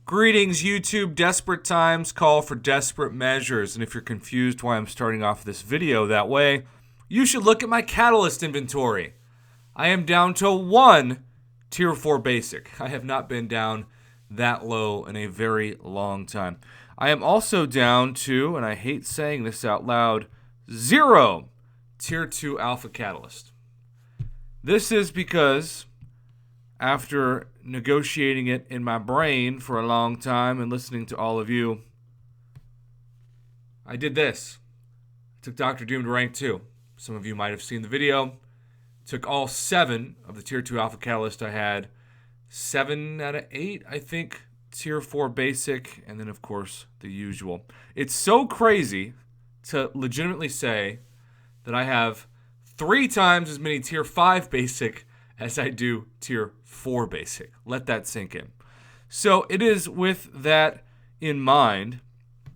Greetings, YouTube. Desperate times call for desperate measures. And if you're confused why I'm starting off this video that way, you should look at my Catalyst inventory. I am down to one Tier 4 Basic. I have not been down that low in a very long time. I am also down to, and I hate saying this out loud, 0 Tier 2 Alpha Catalyst. This is because after negotiating it in my brain for a long time and listening to all of you, I did this. I took Dr. Doom to rank 2. Some of you might have seen the video. Took all 7 of the Tier 2 Alpha Catalyst I had. 7 out of 8, I think, Tier 4 Basic, and then, of course, the usual. It's so crazy to legitimately say that I have 3 times as many Tier 5 Basic as I do Tier 4 Basic. Let that sink in. So it is with that in mind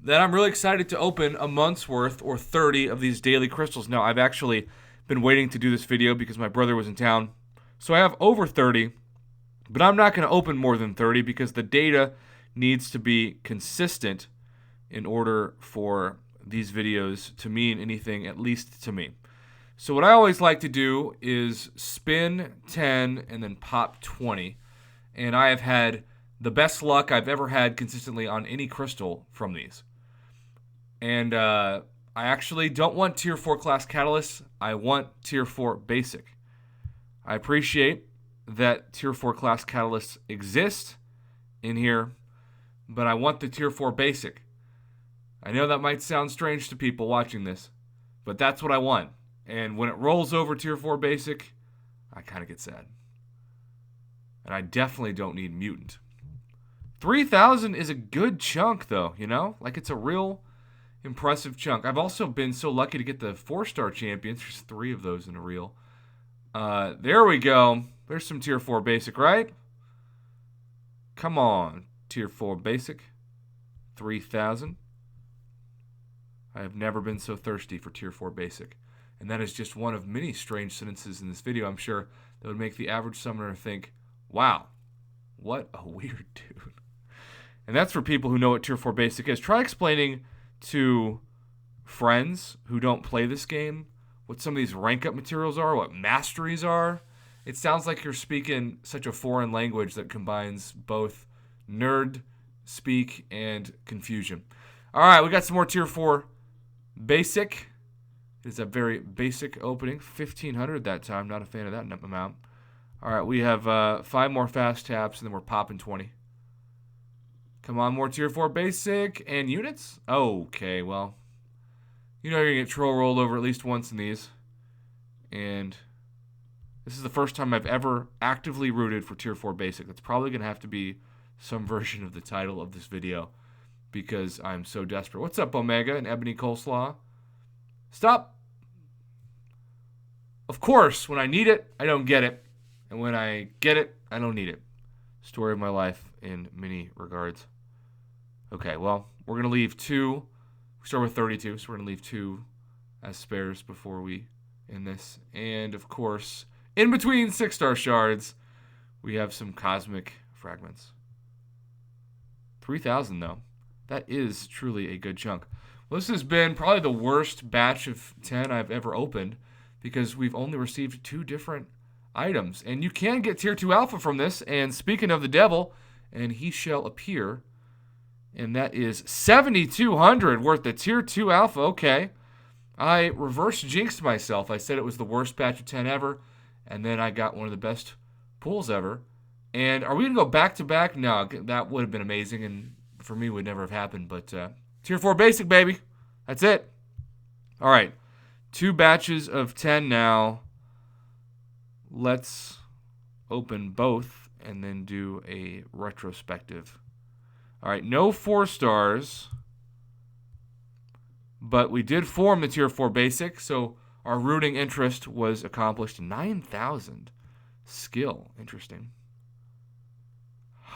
that I'm really excited to open a month's worth or 30 of these daily crystals. Now, I've actually been waiting to do this video because my brother was in town. So I have over 30, but I'm not going to open more than 30 because the data needs to be consistent in order for these videos to mean anything, at least to me. So what I always like to do is spin 10 and then pop 20. And I have had the best luck I've ever had consistently on any crystal from these. And I actually don't want Tier 4 class catalysts. I want Tier 4 basic. I appreciate that Tier 4 class catalysts exist in here, but I want the Tier 4 basic. I know that might sound strange to people watching this, but that's what I want. And when it rolls over Tier 4 Basic, I kind of get sad. And I definitely don't need Mutant. 3,000 is a good chunk, though, you know? Like, it's a real impressive chunk. I've also been so lucky to get the 4-star champions. There's 3 of those in a reel. There we go. There's some Tier 4 Basic, right? Come on, Tier 4 Basic. 3,000. I have never been so thirsty for Tier 4 Basic. And that is just one of many strange sentences in this video, I'm sure, that would make the average summoner think, wow, what a weird dude. And that's for people who know what Tier 4 Basic is. Try explaining to friends who don't play this game what some of these rank up materials are, what masteries are. It sounds like you're speaking such a foreign language that combines both nerd speak and confusion. All right, we got some more Tier 4 Basic. It's a very basic opening. 1,500 that time. Not a fan of that amount. All right, we have 5 more fast taps, and then we're popping 20. Come on, more Tier 4 basic and units? Okay, well, you know you're going to get troll rolled over at least once in these. And this is the first time I've ever actively rooted for Tier 4 basic. That's probably going to have to be some version of the title of this video because I'm so desperate. What's up, Omega and Ebony Coleslaw? Stop. Of course, when I need it, I don't get it. And when I get it, I don't need it. Story of my life in many regards. Okay, well, we're going to leave 2. We start with 32, so we're going to leave 2 as spares before we end this. And, of course, in between 6-star shards, we have some cosmic fragments. 3,000, though. That is truly a good chunk. Well, this has been probably the worst batch of 10 I've ever opened because we've only received 2 different items. And you can get Tier 2 Alpha from this. And speaking of the devil, and he shall appear. And that is 7,200 worth of Tier 2 Alpha. Okay. I reverse jinxed myself. I said it was the worst batch of 10 ever. And then I got one of the best pulls ever. And are we going to go back-to-back? No, that would have been amazing. And for me, would never have happened. But Tier 4 Basic, baby. That's it. All right. 2 batches of 10 now. Let's open both and then do a retrospective. All right. No 4 stars. But we did form the Tier 4 Basic. So our rooting interest was accomplished. 9,000 skill. Interesting.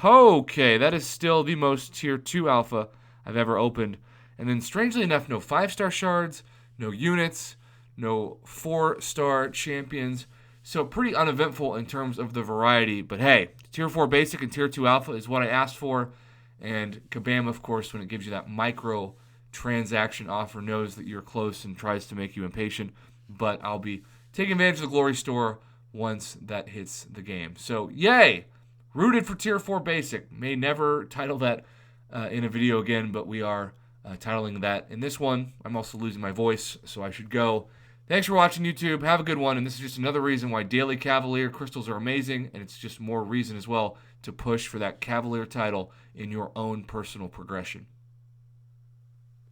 Okay, that is still the most Tier 2 Alpha I've ever opened. And then, strangely enough, no 5-star shards, no units, no 4-star champions. So pretty uneventful in terms of the variety. But hey, Tier 4 Basic and Tier 2 Alpha is what I asked for. And Kabam, of course, when it gives you that micro transaction offer, knows that you're close and tries to make you impatient. But I'll be taking advantage of the Glory Store once that hits the game. So, yay! Rooted for Tier 4 Basic. May never title that in a video again, but we are titling that in this one. I'm also losing my voice, so I should go. Thanks for watching, YouTube. Have a good one. And this is just another reason why Daily Cavalier crystals are amazing, and it's just more reason as well to push for that Cavalier title in your own personal progression.